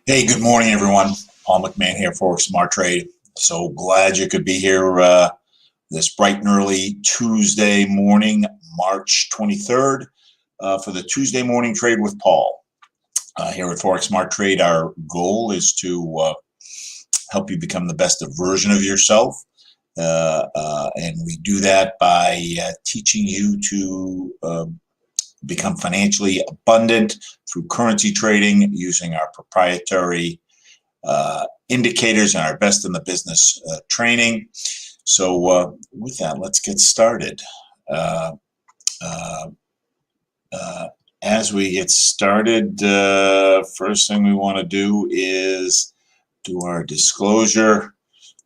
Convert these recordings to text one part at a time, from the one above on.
Hey, good morning, everyone. Paul McMann here, Forex Smart Trade. So glad you could be here this bright and early Tuesday morning, March 23rd, for the Tuesday morning trade with Paul. Here at Forex Smart Trade, our goal is to help you become the best version of yourself. And we do that by teaching you to become financially abundant through currency trading using our proprietary indicators and our best in the business training. So with that, let's get started. As we get started, first thing we want to do is do our disclosure.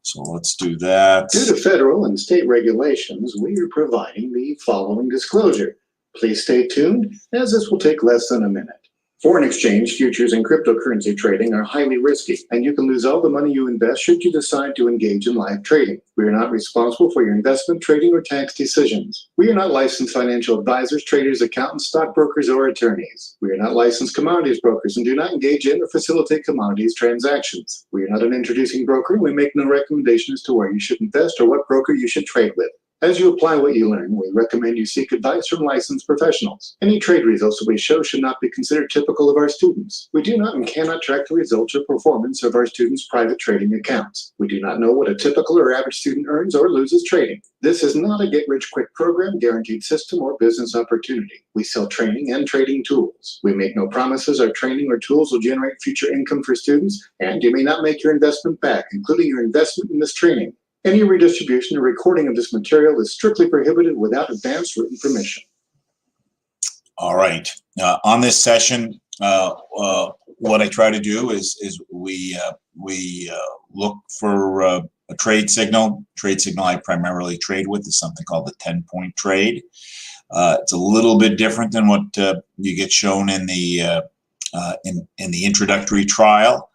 So let's do that. Due to federal and state regulations, we are providing the following disclosure. Please stay tuned, as this will take less than a minute. Foreign exchange, futures, and cryptocurrency trading are highly risky, and you can lose all the money you invest should you decide to engage in live trading. We are not responsible for your investment, trading, or tax decisions. We are not licensed financial advisors, traders, accountants, stockbrokers, or attorneys. We are not licensed commodities brokers and do not engage in or facilitate commodities transactions. We are not an introducing broker, and we make no recommendation as to where you should invest or what broker you should trade with. As you apply what you learn, we recommend you seek advice from licensed professionals. Any trade results that we show should not be considered typical of our students. We do not and cannot track the results or performance of our students' private trading accounts. We do not know what a typical or average student earns or loses trading. This is not a get-rich-quick program, guaranteed system, or business opportunity. We sell training and trading tools. We make no promises our training or tools will generate future income for students, and you may not make your investment back, including your investment in this training. Any redistribution or recording of this material is strictly prohibited without advance written permission. All right. On this session, what I try to do is we look for a trade signal. Trade signal I primarily trade with is something called the 10-point trade. It's a little bit different than what you get shown in the introductory trial.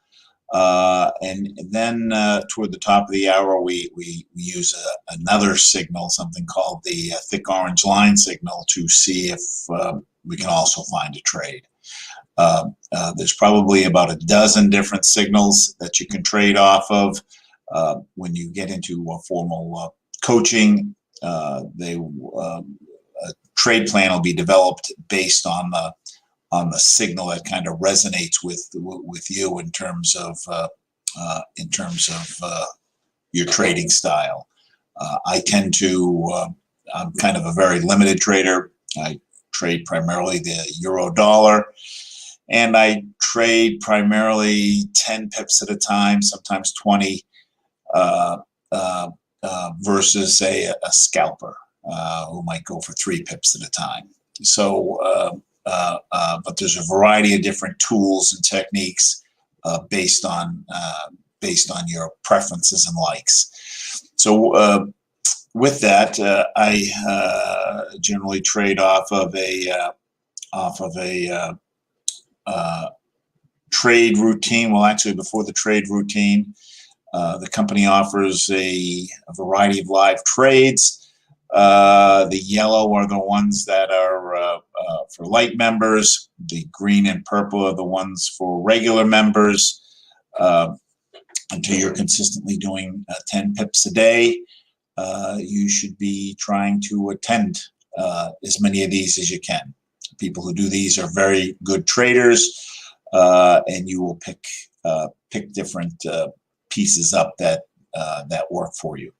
And then toward the top of the hour, we use another signal, something called the thick orange line signal, to see if we can also find a trade. There's probably about a dozen different signals that you can trade off of. When you get into formal coaching, a trade plan will be developed based on the signal that kind of resonates with you in terms of your trading style. I tend to I'm kind of a very limited trader. I trade primarily the euro dollar, and I trade primarily 10 pips at a time, sometimes 20, versus say a scalper who might go for 3 pips at a time. So but there's a variety of different tools and techniques based on your preferences and likes. So with that, I generally trade off of a trade routine. Well, actually, before the trade routine, the company offers a variety of live trades. The yellow are the ones that are for light members. The green and purple are the ones for regular members. Until you're consistently doing 10 pips a day, you should be trying to attend as many of these as you can. People who do these are very good traders, and you will pick different pieces up that work for you.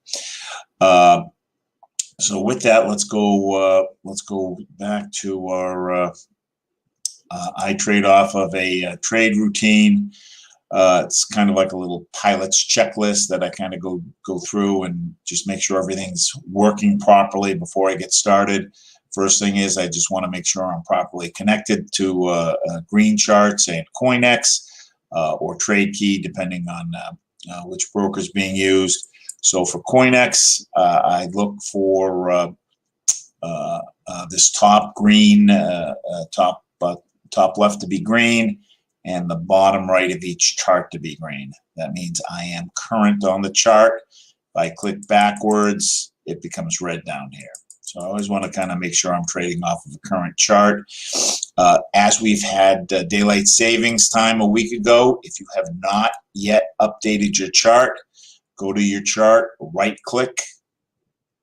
So with that, let's go back to our. I trade off of a trade routine. It's kind of like a little pilot's checklist that I kind of go through and just make sure everything's working properly before I get started. First thing is I just want to make sure I'm properly connected to a green chart, say at CoinEx or TradeKey, depending on which broker is being used. So for CoinEx, I look for this top green, top left to be green, and the bottom right of each chart to be green. That means I am current on the chart. If I click backwards, it becomes red down here. So I always want to kind of make sure I'm trading off of the current chart. As we've had daylight savings time a week ago, if you have not yet updated your chart, go to your chart, right click,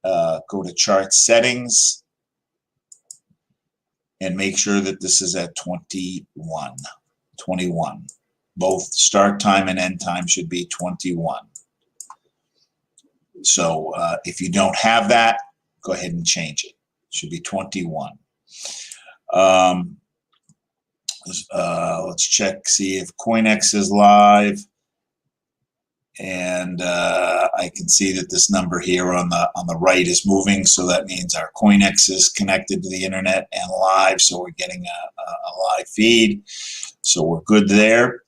go to chart settings, and make sure that this is at 21. Both start time and end time should be 21. So if you don't have that, go ahead and change it. It should be 21. Let's check, see if CoinEx is live. And I can see that this number here on the right is moving, so that means our CoinEx is connected to the internet and live, so we're getting a live feed. So we're good there.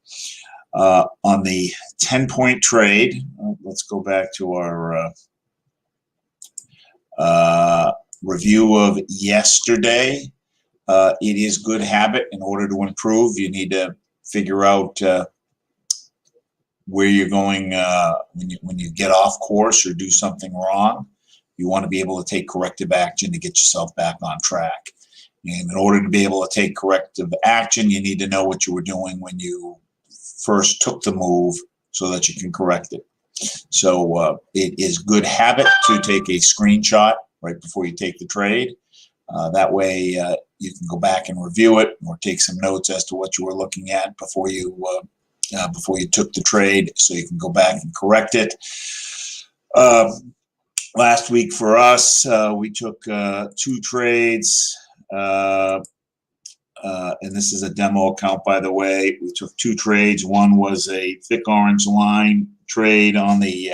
On the 10-point trade, let's go back to our review of yesterday. It is good habit. In order to improve, you need to figure out where you're going when you get off course or do something wrong. You want to be able to take corrective action to get yourself back on track. And in order to be able to take corrective action, you need to know what you were doing when you first took the move so that you can correct it. So it is good habit to take a screenshot right before you take the trade. That way you can go back and review it or take some notes as to what you were looking at before you took the trade, so you can go back and correct it. Last week for us, we took 2 trades, and this is a demo account, by the way. We took 2 trades. One was a thick orange line trade on the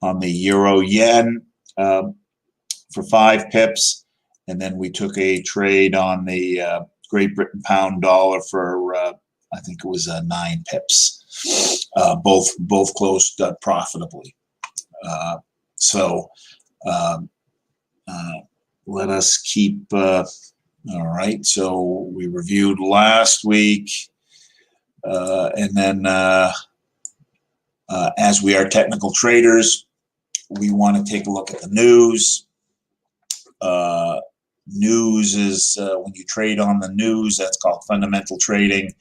euro yen for 5 pips, and then we took a trade on the Great Britain pound dollar for I think it was 9 pips. Both closed profitably. So let us keep. All right. So we reviewed last week, and then as we are technical traders, we want to take a look at the news. News is when you trade on the news, that's called fundamental trading.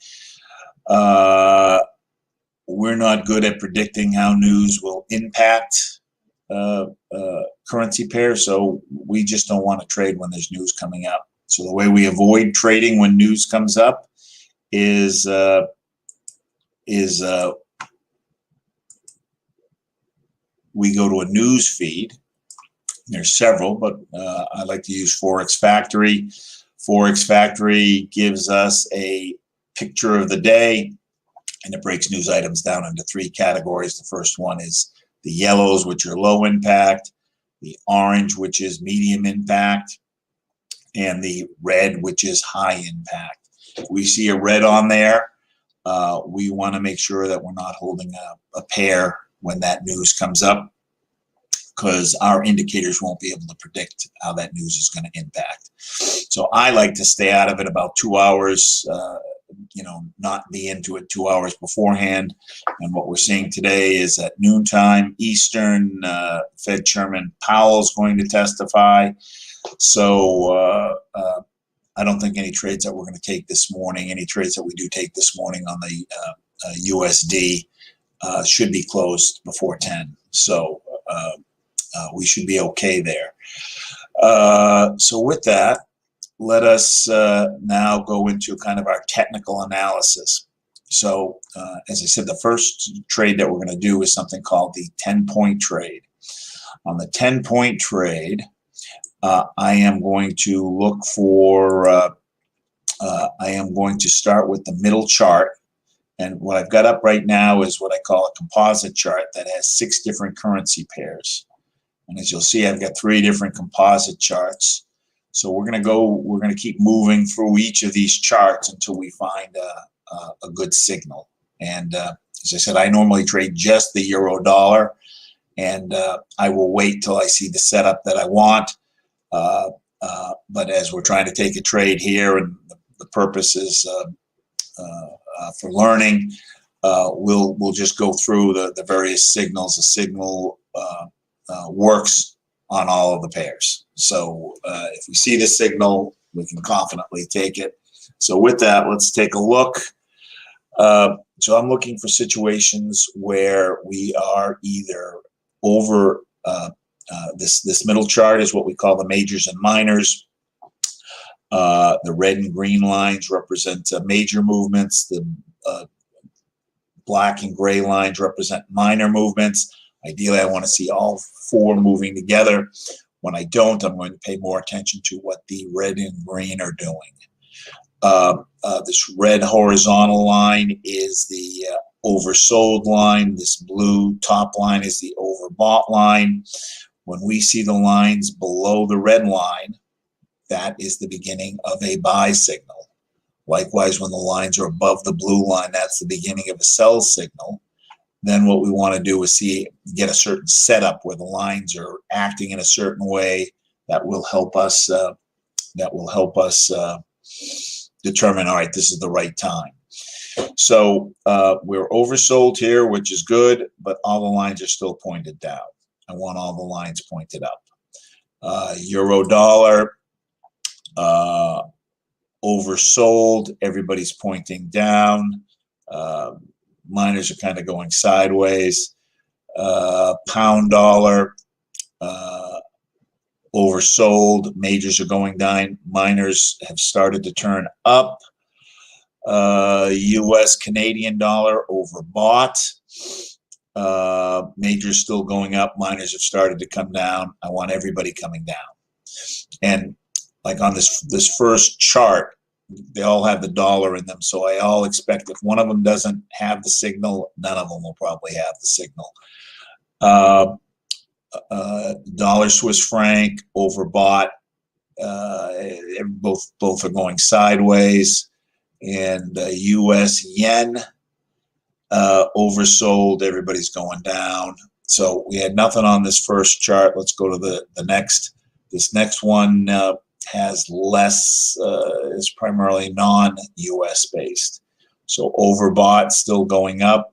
We're not good at predicting how news will impact currency pairs, so we just don't want to trade when there's news coming up. So the way we avoid trading when news comes up is we go to a news feed. There's several, but I like to use Forex Factory. Forex Factory gives us a picture of the day, and it breaks news items down into 3 categories. The first one is the yellows, which are low impact, the orange, which is medium impact, and the red, which is high impact. If we see a red on there, we want to make sure that we're not holding a pair when that news comes up, because our indicators won't be able to predict how that news is going to impact. So I like to stay out of it about 2 hours, not be into it 2 hours beforehand. And what we're seeing today is at noontime Eastern, Fed Chairman Powell is going to testify. So I don't think any trades that we're going to take this morning, any trades that we do take this morning on the USD should be closed before 10. So we should be okay there. So with that, let us now go into kind of our technical analysis. So as I said, the first trade that we're going to do is something called the 10-point trade. On the 10-point trade, I am going to look for, I am going to start with the middle chart. And what I've got up right now is what I call a composite chart that has 6 different currency pairs. And as you'll see, I've got 3 different composite charts. So we're going to keep moving through each of these charts until we find a good signal. And as I said, I normally trade just the euro dollar, and I will wait till I see the setup that I want. But as we're trying to take a trade here, and the purpose is for learning, we'll just go through the various signals. The signal works all of the pairs. So if we see the signal, we can confidently take it. So with that, let's take a look. So I'm looking for situations where we are either over this middle chart is what we call the majors and minors. The red and green lines represent major movements. The black and gray lines represent minor movements. Ideally, I want to see all four moving together. When I don't, I'm going to pay more attention to what the red and green are doing. This red horizontal line is the oversold line. This blue top line is the overbought line. When we see the lines below the red line, that is the beginning of a buy signal. Likewise, when the lines are above the blue line, that's the beginning of a sell signal. Then what we want to do is get a certain setup where the lines are acting in a certain way that will help us. Determine, all right, this is the right time. So we're oversold here, which is good, but all the lines are still pointed down. I want all the lines pointed up. Euro dollar, oversold, everybody's pointing down. Miners are kind of going sideways. Pound dollar, oversold, majors are going down, miners have started to turn up. US Canadian dollar overbought, majors still going up, miners have started to come down. I want everybody coming down. And like on this first chart, they all have the dollar in them, so I all expect if one of them doesn't have the signal, none of them will probably have the signal. Dollar Swiss franc overbought, both are going sideways, and US yen oversold, everybody's going down. So we had nothing on this first chart. Let's go to the next. This next one has less, is primarily non-US based. So overbought, still going up.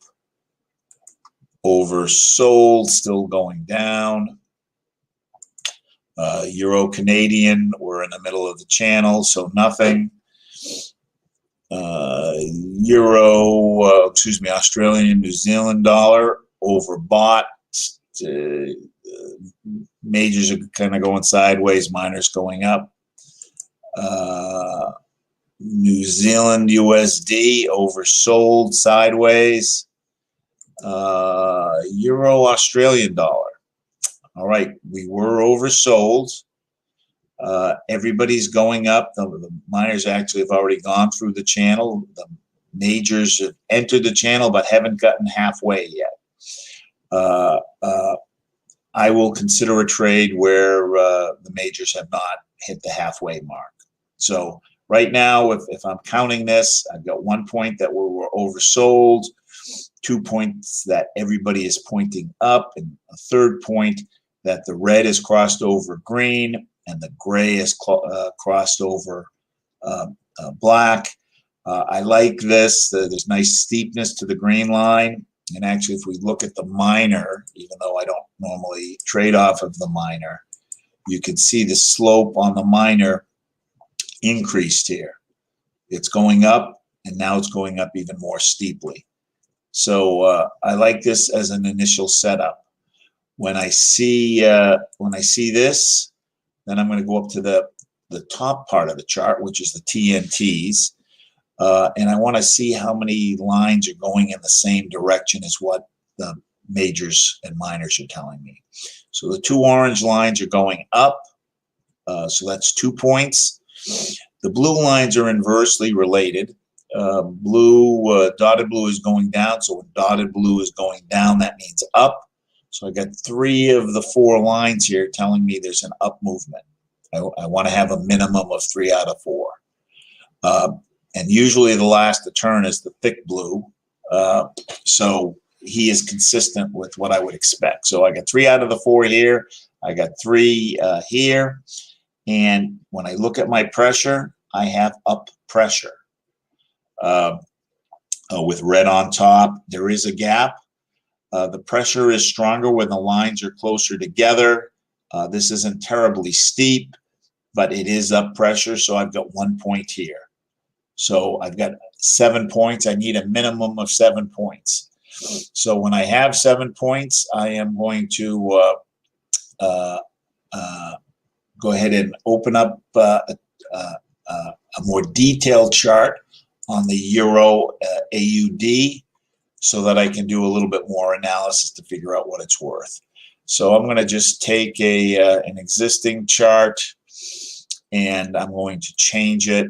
Oversold, still going down. Euro Canadian, we're in the middle of the channel, so nothing. Australian New Zealand dollar, overbought. Majors are kind of going sideways, minors going up. New Zealand USD, oversold, sideways. Euro Australian dollar. All right, we were oversold. Everybody's going up. The miners actually have already gone through the channel. The majors have entered the channel but haven't gotten halfway yet. I will consider a trade where the majors have not hit the halfway mark. So right now, if I'm counting this, I've got 1 point that we're oversold, 2 points that everybody is pointing up, and a third point that the red is crossed over green and the gray is crossed over black. I like this. There's nice steepness to the green line. And actually, if we look at the minor, even though I don't normally trade off of the minor, you can see the slope on the minor increased here. It's going up, and now it's going up even more steeply. So I like this as an initial setup. When I see this, then I'm going to go up to the top part of the chart, which is the TNTs. And I want to see how many lines are going in the same direction as what the majors and minors are telling me. So the two orange lines are going up. So that's 2 points. The blue lines are inversely related. Dotted blue is going down. So when dotted blue is going down, that means up. So I got 3 of the 4 lines here telling me there's an up movement. I want to have a minimum of 3 out of 4. And usually the last to turn is the thick blue. So he is consistent with what I would expect. So I got 3 out of the 4 here. I got 3 here. And when I look at my pressure, I have up pressure. With red on top, there is a gap. The pressure is stronger when the lines are closer together This isn't terribly steep, but it is up pressure, so I've got 1 point here. So I've got 7 points. I need a minimum of 7 points. So when I have 7 points, I am going to go ahead and open up a more detailed chart on the Euro AUD so that I can do a little bit more analysis to figure out what it's worth. So I'm going to just take an existing chart and I'm going to change it.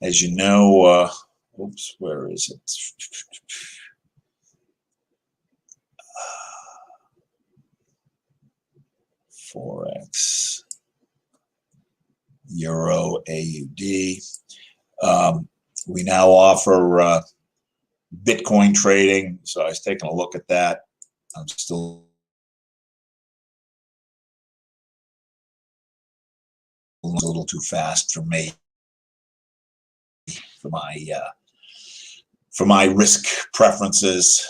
As you know, oops, where is it? Forex, Euro, AUD. We now offer Bitcoin trading, so I was taking a look at that. I'm still a little too fast for me, for my risk preferences.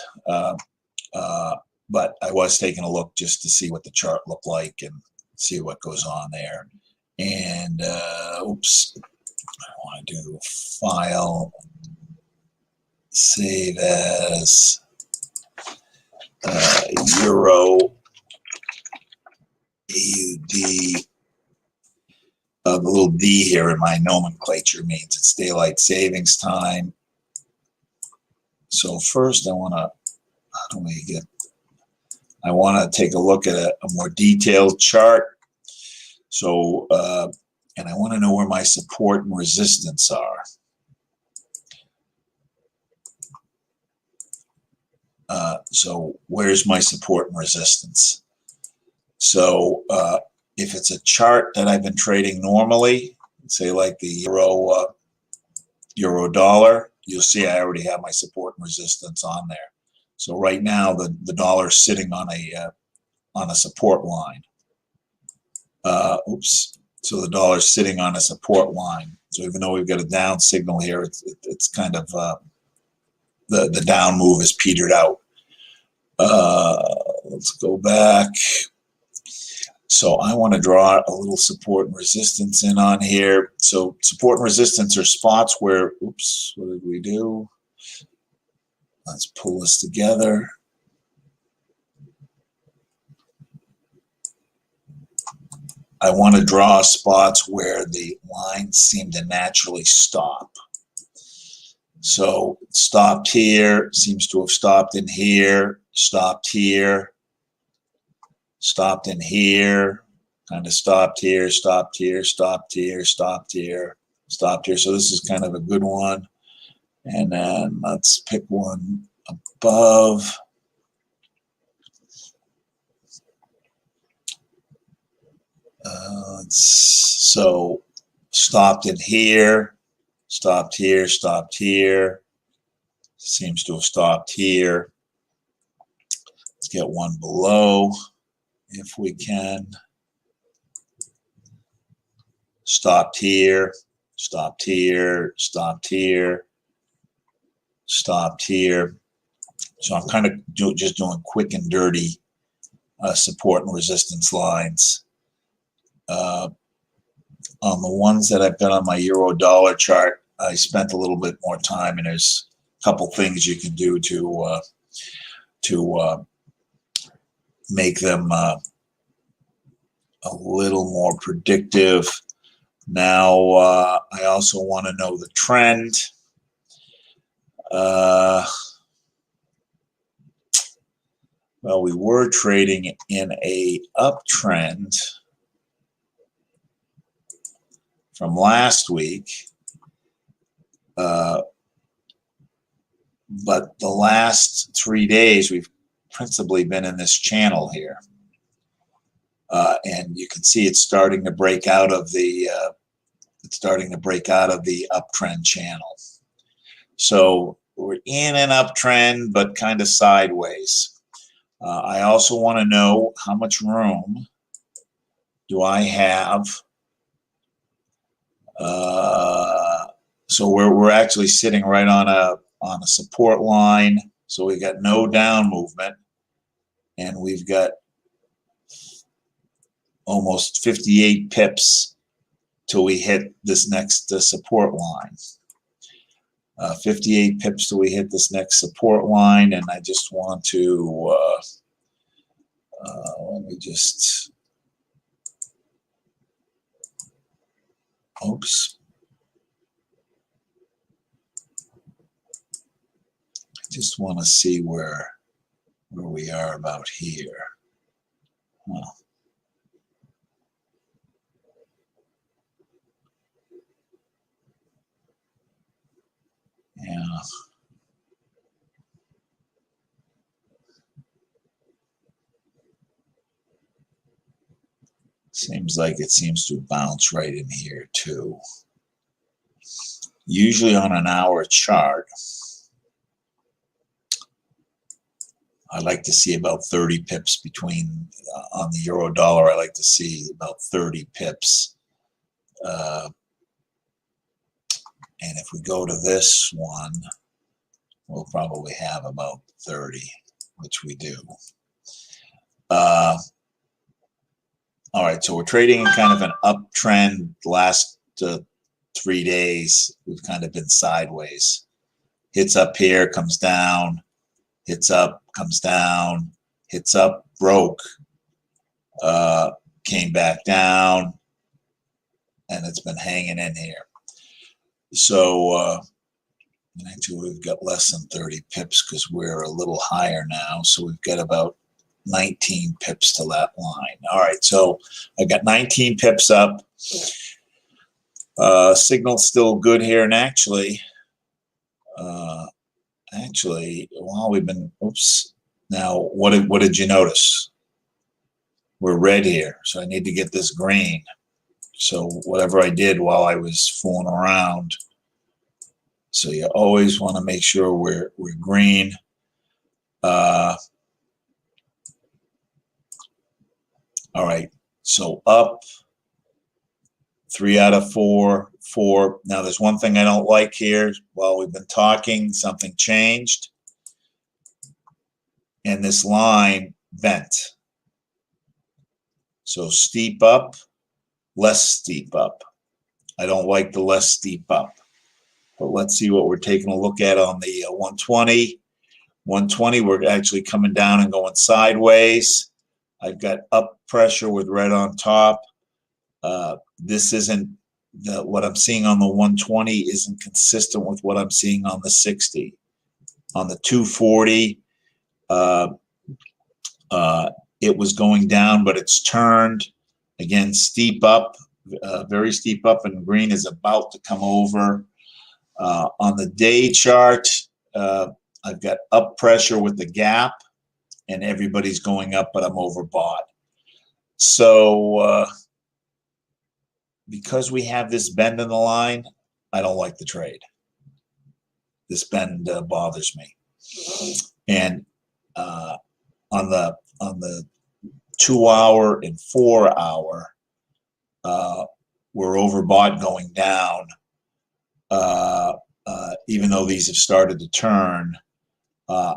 But I was taking a look just to see what the chart looked like and see what goes on there. And oops, I want to do file, save as Euro AUD. The little D here in my nomenclature means it's daylight savings time. So first I want to, how do we get, I want to take a look at a more detailed chart. So, and I want to know where my support and resistance are. So where's my support and resistance? So if it's a chart that I've been trading normally, say like the euro dollar, you'll see I already have my support and resistance on there. So right now the dollar is sitting on a support line. Oops. So the dollar is sitting on a support line. So even though we've got a down signal here, it's kind of the down move is petered out. Let's go back. So I want to draw a little support and resistance in on here. So support and resistance are spots where, oops, what did we do? Let's pull this together. I want to draw spots where the lines seem to naturally stop. So stopped here, seems to have stopped in here, stopped here, stopped in here, kind of stopped here, stopped here, stopped here, stopped here, stopped here. So this is kind of a good one. And then let's pick one above. So stopped in here, stopped here, stopped here. Seems to have stopped here. Let's get one below if we can. Stopped here, stopped here, stopped here, stopped here. So I'm kind of just doing quick and dirty support and resistance lines. On the ones that I've got on my euro dollar chart, I spent a little bit more time, and there's a couple things you can do to make them a little more predictive. Now, I also want to know the trend. Well, we were trading in a uptrend from last week, but the last 3 days we've principally been in this channel here, and you can see it's starting to break out of the uptrend channel. So we're in an uptrend, but kind of sideways. I also want to know how much room do I have. So we're actually sitting right on on a support line. So we got no down movement, and we've got almost 58 pips till we hit this next support line. 58 pips till we hit this next support line, and I just want to let me just, oops. I just want to see where we are about here. Huh. Yeah. Seems like it seems to bounce right in here too. Usually on an hour chart, I like to see about 30 pips between, on the euro dollar, I like to see about 30 pips. And if we go to this one, we'll probably have about 30, which we do. All right, so we're trading in kind of an uptrend. Last 3 days, we've kind of been sideways. Hits up here, comes down, hits up, comes down, hits up, broke, came back down, and it's been hanging in here. So actually we've got less than 30 pips because we're a little higher now. So we've got about 19 pips to that line. All right, so I got 19 pips up. Signal's still good here, and actually, while we've been, oops. Now, what did you notice? We're red here, so I need to get this green. So whatever I did while I was fooling around. So you always want to make sure we're green. All right, so up 3 out of 4, 4. Now there's one thing I don't like here. While we've been talking, something changed, and this line bent. So steep up, less steep up. I don't like the less steep up. But let's see what we're taking a look at on the 120. 120, we're actually coming down and going sideways. I've got up pressure with red on top. This isn't what I'm seeing on the 120 isn't consistent with what I'm seeing on the 60. On the 240, it was going down, but it's turned. Again, steep up, very steep up, and green is about to come over. On the day chart, I've got up pressure with the gap, and everybody's going up, but I'm overbought. So because we have this bend in the line, I don't like the trade. This bend bothers me. And on the 2 hour and 4 hour, we're overbought going down. Even though these have started to turn,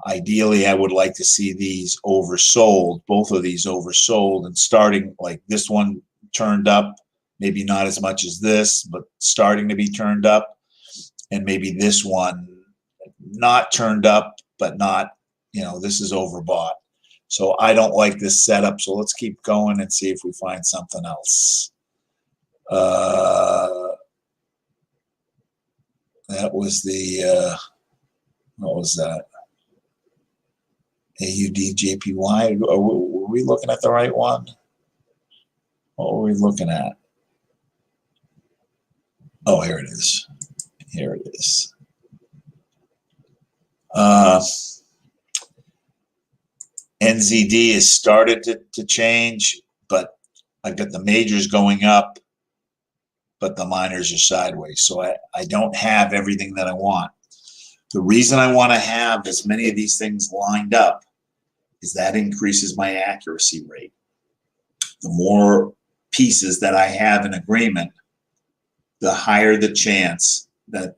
ideally I would like to see these oversold, both of these oversold, and starting like this one turned up, maybe not as much as this, but starting to be turned up, and maybe this one not turned up, but not, this is overbought. So I don't like this setup, so let's keep going and see if we find something else. That was the, what was that? AUDJPY. Were we looking at the right one? What were we looking at? Oh, here it is. Here it is. NZD has started to change, but I've got the majors going up, but the minors are sideways. So I don't have everything that I want. The reason I want to have as many of these things lined up is that increases my accuracy rate. The more pieces that I have in agreement, the higher the chance that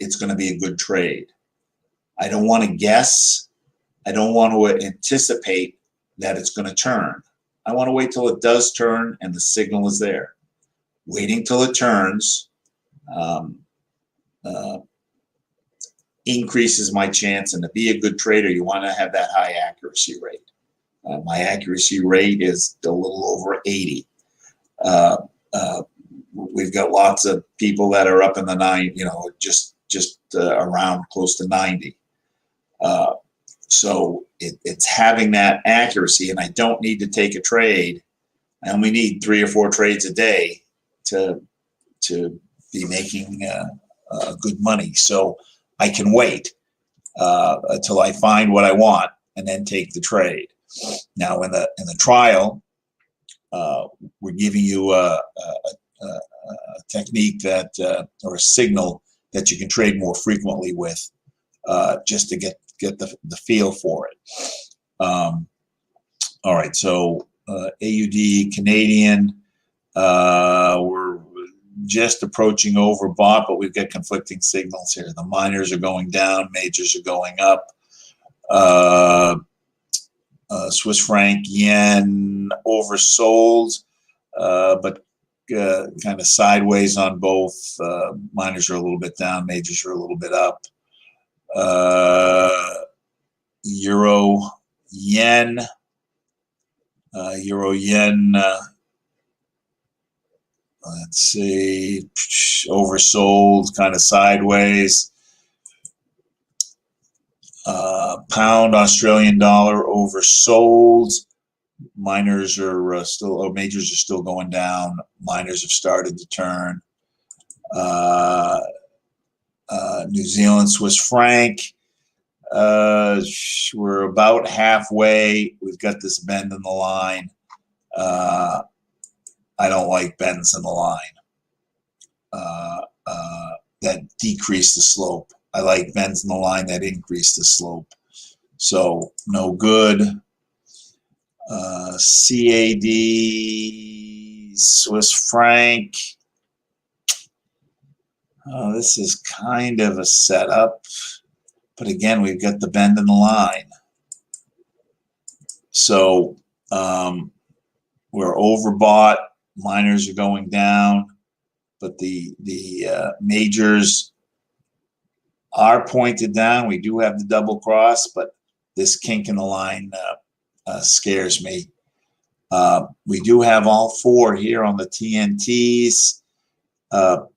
it's going to be a good trade. I don't want to guess. I don't want to anticipate that it's going to turn. I want to wait till it does turn and the signal is there. Waiting till it turns increases my chance, and to be a good trader, you want to have that high accuracy rate. My accuracy rate is a little over 80. We've got lots of people that are up in the 9, just around close to 90. So it's having that accuracy, and I don't need to take a trade. I only need 3 or 4 trades a day to be making good money. So I can wait until I find what I want and then take the trade. Now in the trial, we're giving you a technique that or a signal that you can trade more frequently with, just to get the feel for it. All right, so AUD Canadian, we're just approaching overbought, but we've got conflicting signals here. The minors are going down, majors are going up. Swiss franc yen oversold, but kind of sideways on both. Minors are a little bit down, majors are a little bit up. Euro yen, let's see, oversold, kind of sideways. Pound Australian dollar oversold. Minors are still, or majors are still going down. Minors have started to turn. New Zealand Swiss franc. We're about halfway. We've got this bend in the line. I don't like bends in the line that decrease the slope. I like bends in the line that increase the slope. So no good. CAD Swiss franc. This is kind of a setup, but again, we've got the bend in the line. So we're overbought. Minors are going down, but the majors are pointed down. We do have the double cross, but this kink in the line scares me. We do have all 4 here on the TNTs, but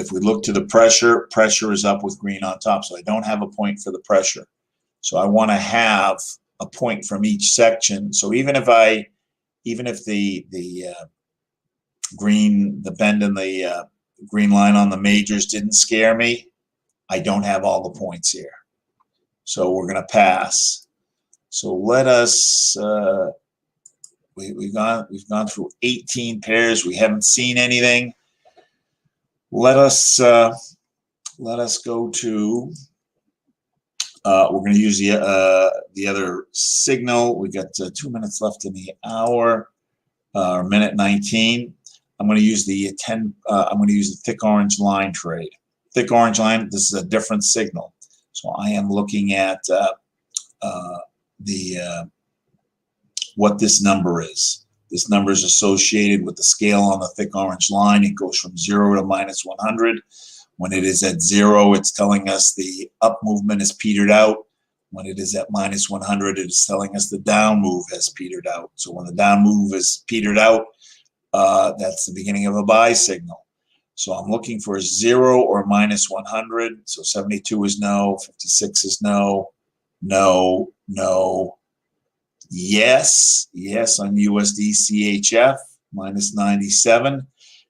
if we look to the pressure, pressure is up with green on top, so I don't have a point for the pressure. So I want to have a point from each section. So even if the green, the bend in the green line on the majors didn't scare me, I don't have all the points here. So we're going to pass. So let us, we've gone through 18 pairs. We haven't seen anything. Let us go to, we're going to use the other signal. We've got 2 minutes left in the hour, or minute 19. I'm going to use the I'm going to use the thick orange line trade. Thick orange line, this is a different signal. So I am looking at what this number is. This number is associated with the scale on the thick orange line. It goes from 0 to -100. When it is at 0, it's telling us the up movement is petered out. When it is at -100, it is telling us the down move has petered out. So when the down move is petered out, that's the beginning of a buy signal. So I'm looking for 0 or -100. So 72 is no, 56 is no, no, no, yes, yes on USD CHF, -97.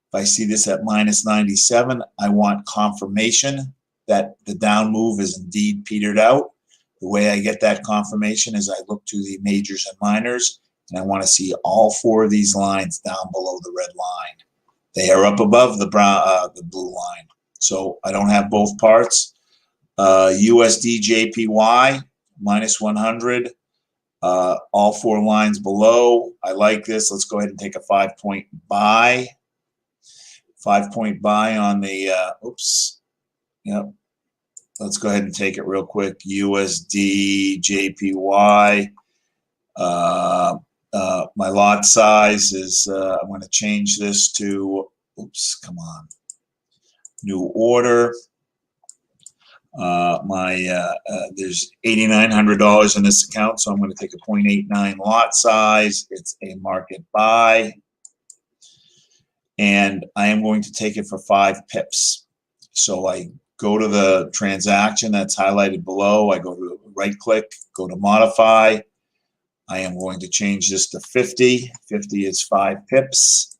If I see this at -97, I want confirmation that the down move is indeed petered out. The way I get that confirmation is I look to the majors and minors, and I want to see all 4 of these lines down below the red line. They are up above the the blue line. So I don't have both parts. USDJPY, -100. All 4 lines below. I like this. Let's go ahead and take a 5-point buy. 5-point buy on the, oops. Yep. Let's go ahead and take it real quick. USD, JPY. My lot size is, I'm going to change this to, oops, come on, new order. There's $8,900 in this account, so I'm going to take a 0.89 lot size. It's a market buy, and I am going to take it for 5 pips. So I go to the transaction that's highlighted below. I go to right click, go to modify. I am going to change this to 50. 50 is 5 pips.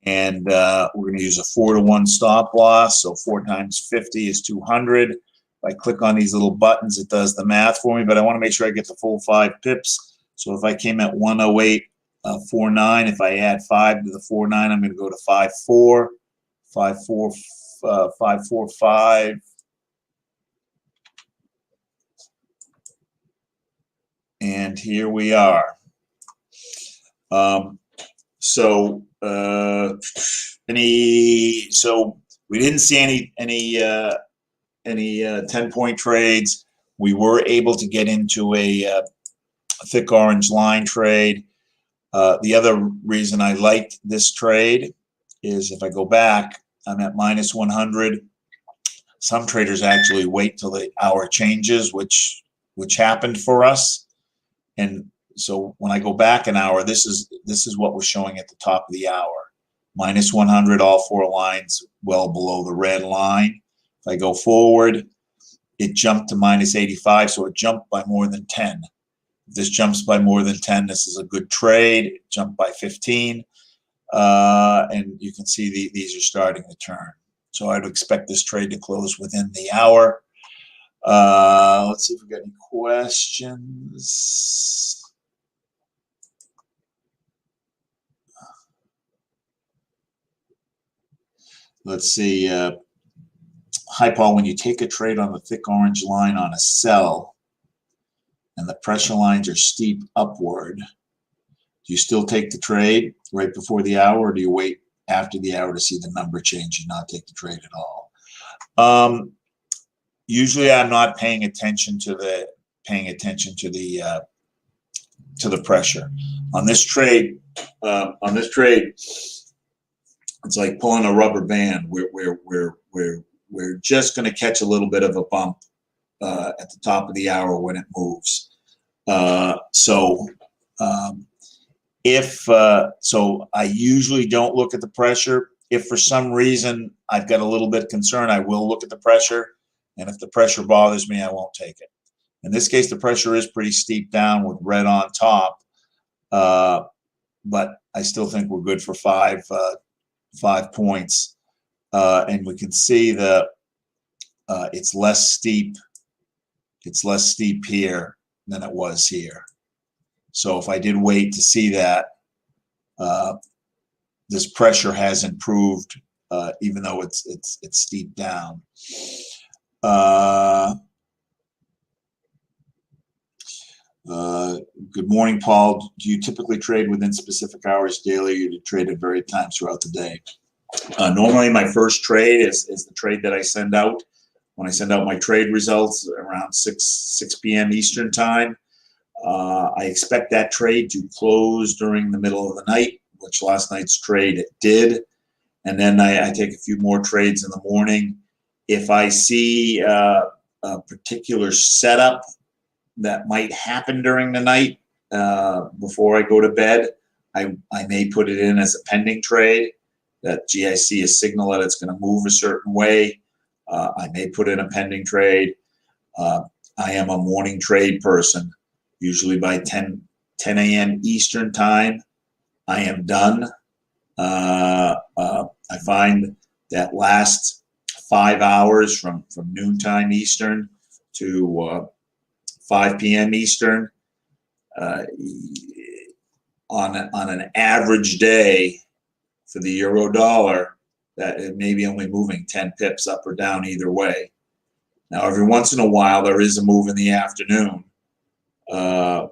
And we're going to use a 4-to-1 stop loss. So 4 times 50 is 200. If I click on these little buttons, it does the math for me, but I want to make sure I get the full 5 pips. So if I came at 108.49, if I add 5 to the 4.9, I'm going to go to 5.4, 5.45. And here we are. So we didn't see any 10-point trades. We were able to get into a thick orange line trade. The other reason I liked this trade is if I go back, I'm at minus 100. Some traders actually wait till the hour changes, which happened for us. And so when I go back an hour, this is what was showing at the top of the hour. Minus 100, all 4 lines well below the red line. If I go forward, it jumped to minus 85, so it jumped by more than 10. If this jumps by more than 10, this is a good trade. It jumped by 15. And you can see these are starting to turn. So I'd expect this trade to close within the hour. Let's see if we got any questions. Let's see. Hi, Paul. When you take a trade on the thick orange line on a sell and the pressure lines are steep upward, do you still take the trade right before the hour, or do you wait after the hour to see the number change and not take the trade at all? Usually, I'm not paying attention to the pressure on this trade. It's like pulling a rubber band. We're just going to catch a little bit of a bump at the top of the hour when it moves. So I usually don't look at the pressure. If for some reason I've got a little bit concerned, I will look at the pressure. And if the pressure bothers me, I won't take it. In this case, the pressure is pretty steep down with red on top. But I still think we're good for 5 points. And we can see it's less steep. It's less steep here than it was here. So if I did wait to see that, this pressure has improved, even though it's steep down. Good morning, Paul. Do you typically trade within specific hours daily, or do you trade at various times throughout the day? Normally, my first trade is the trade that I send out. When I send out my trade results around 6 p.m. Eastern time, I expect that trade to close during the middle of the night, which last night's trade it did. And then I take a few more trades in the morning. If I see a particular setup that might happen during the night before I go to bed, I may put it in as a pending trade. That I see a signal that it's going to move a certain way. I may put in a pending trade. I am a morning trade person. Usually by 10 a.m. Eastern time, I am done. I find that last 5 hours from noontime Eastern to 5 p.m. Eastern, on an average day for the euro dollar, that it may be only moving 10 pips up or down either way. Now, every once in a while, there is a move in the afternoon. I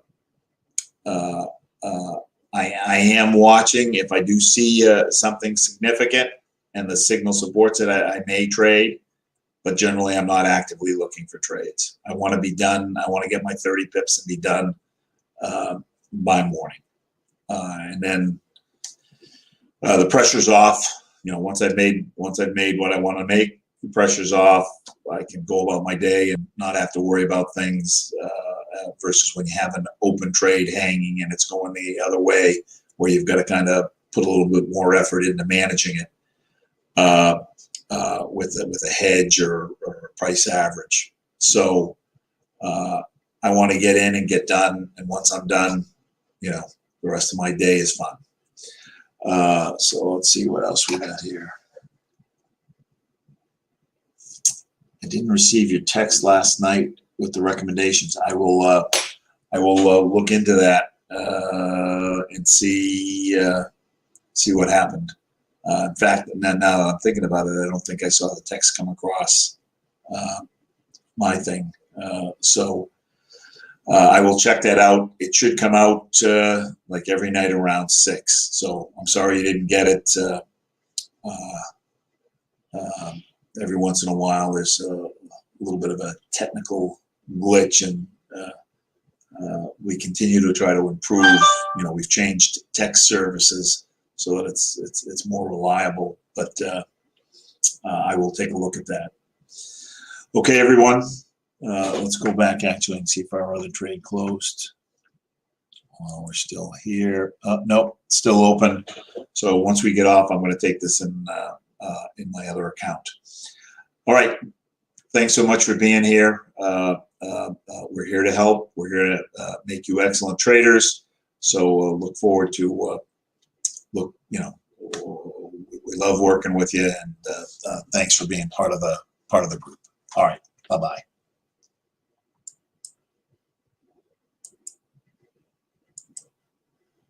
am watching. If I do see something significant and the signal supports it, I may trade. but generally I'm not actively looking for trades. I want to be done. I want to get my 30 pips and be done by morning. And then the pressure's off. You know, once I've made what I want to make, the pressure's off. I can go about my day and not have to worry about things versus when you have an open trade hanging and it's going the other way, where you've got to kind of put a little bit more effort into managing it with a hedge or a price average. So I want to get in and get done, and once I'm done, you know, the rest of my day is fun. So let's see what else we got here. I didn't receive your text last night with the recommendations. I will look into that and see what happened. In fact, now that I'm thinking about it, I don't think I saw the text come across my thing. So I will check that out. It should come out like every night around 6. So I'm sorry you didn't get it. Every once in a while, there's a little bit of a technical glitch, and we continue to try to improve. You know, we've changed text services so that it's more reliable. But I will take a look at that. Okay, everyone. Let's go back actually and see if our other trade closed. Well, we're still here. Nope, still open. So once we get off, I'm going to take this in my other account. All right. Thanks so much for being here. We're here to help. We're here to make you excellent traders. So look forward to we love working with you, and thanks for being part of the group. All right. Bye-bye.